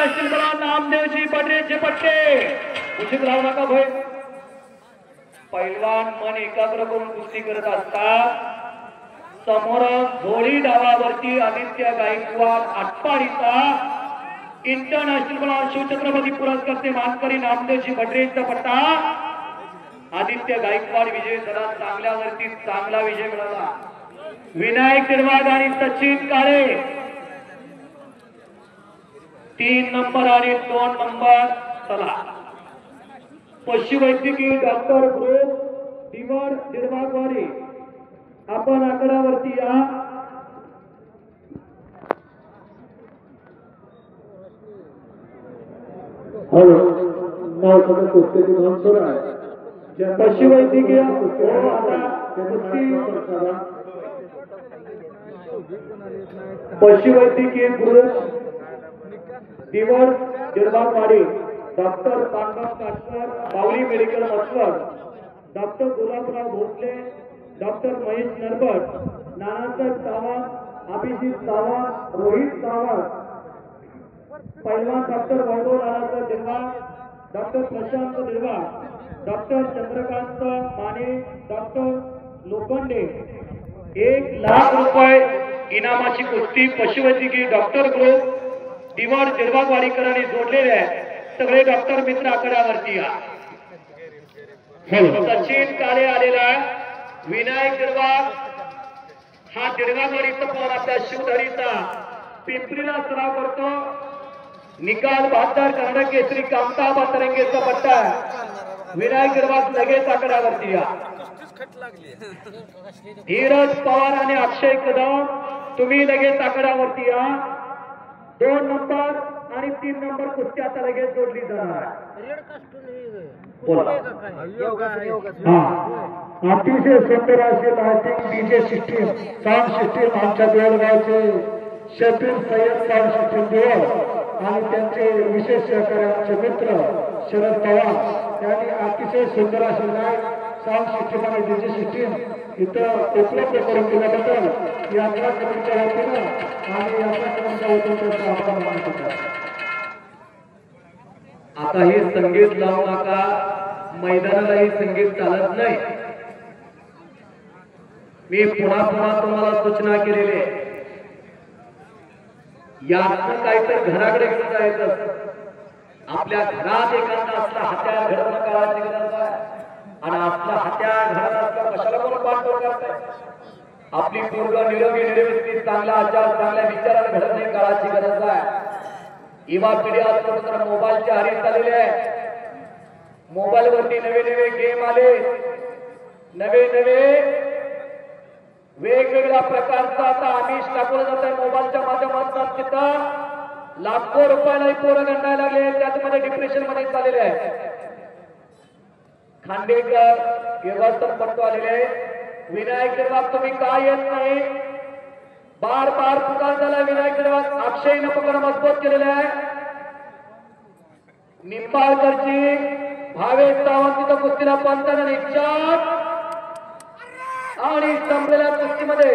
International बला नामदेवजी बडरेचे पट्टे उचित राहू नका भय. पैलवान मन एकाग्र करून कुस्ती करत असतात. समोर झोळी डावावरती आदित्य गायकवाड आटपाडीचा इंटरनॅशनल बला शिवछत्रपती पुरस्कारचे मानकरी नामदेवजी बडरेचा पट्टा. आदित्य गायकवाड विजय झाला. चांगल्यावरती चांगला विजय मिळाला. विनायक निर्वाग आणि सचिन काळे 3 नंबर आणि 2 नंबर. चला पशुवैद्यकीय डॉक्टर ग्रुप दिवड निर्वागवाडी आपण आकड्यावरती या. पशुवैद्यकीय पशुवैद्यकीय group Diwad Nirvagwadi doctor Pandav Katkar Bavli medical Maswad, doctor Gulabrao Bhosale, doctor Mahesh Narbat, Nanasaheb Sawant, Abhijit Sawant, Rohit Sawant, पैलवान doctor Vaibhav Nanasaheb Nirval, doctor Prashant Nirval, doctor Chandrakant Mane, doctor Lokhande. 1 lakh रुपये इनामाची कुस्ती पशुवैद्यकीय डॉक्टर ग्रुप दिवड निर्वागवाडीकरांनी जोडलेले आहे. सगळे डॉक्टर मित्र आकड्यावरती या. सचिन काळे आलेला. विनायक निर्वाग हा निर्वागवाडीचा पण आपल्या शिवधरीचा पिंपरीला सराव करतो. निकाल 72 कर्नाटक केसरी कामता बातरंगेचा पट्टा. विनायक निर्वाग लगेच आकड्यावरती या. धीरज पवार आणि अक्षय कदम तुम्ही लगेच आकड्यावरती या. 2 नंबर आणि 3 नंबर कुस्ती आता लगेच जोडली जाणार. अतिशय सुंदर असे lighting DJ system sound system आमच्या बेळगावचे शफीर सय्यद साउंड सिस्टीम देव आणि त्यांचे विशेष सहकारी आमचे मित्र शरद पवार यांनी अतिशय सुंदर असे लाईट साउंड सिस्टीम आणि डीजे सिस्टीम इथं उपलब्ध करून दिल्याबद्दल यात्रा कमिटीच्या वतीनं आणि यात्रा कमिटीच्या वतीनं आभार मानत होतो. आता हे संगीत लावू नका. मैदानालाही संगीत चालत नाही. मी पुन्हा तुम्हाला सूचना केलेली आहे. यातनं काहीतरी घराकडे घेऊन जायचं. आपल्या घरात एखादा असला हत्यार घडवणं काळाची गरज आहे. आणि आपला हत्यार घरात असला कशाला कोण पाठबळ करताय. आपली पूर्व निरोगी निर्व्यवस्थित चांगला आचार चांगल्या विचाराने घडवणे काळाची गरज आहे. युवा पिढी आजपर्यंत मोबाईलच्या आहारी चाललेली आहे. मोबाईल वरती नवे गेम आले. नवे वेगवेगळ्या प्रकारचा आता आमिष टाकलं जात आहे मोबाईलच्या माध्यमातून. तिथं लाखो रुपयालाही पोरं गंडायला लागले. त्याच्यामध्ये डिप्रेशन मध्ये चाललेले आहे. खांडेकर व्यवस्थापन आलेले. विनायक निर्वाग तुम्ही काय येत नाही. बार पुकार झाला. विनायक निर्वाग अक्षयनं पकड मजबूत केलेला आहे. निंबाळकरची भावेश सावंत तिथं कुस्तीला पंचाने निश्चात आणि संपलेल्या कुस्तीमध्ये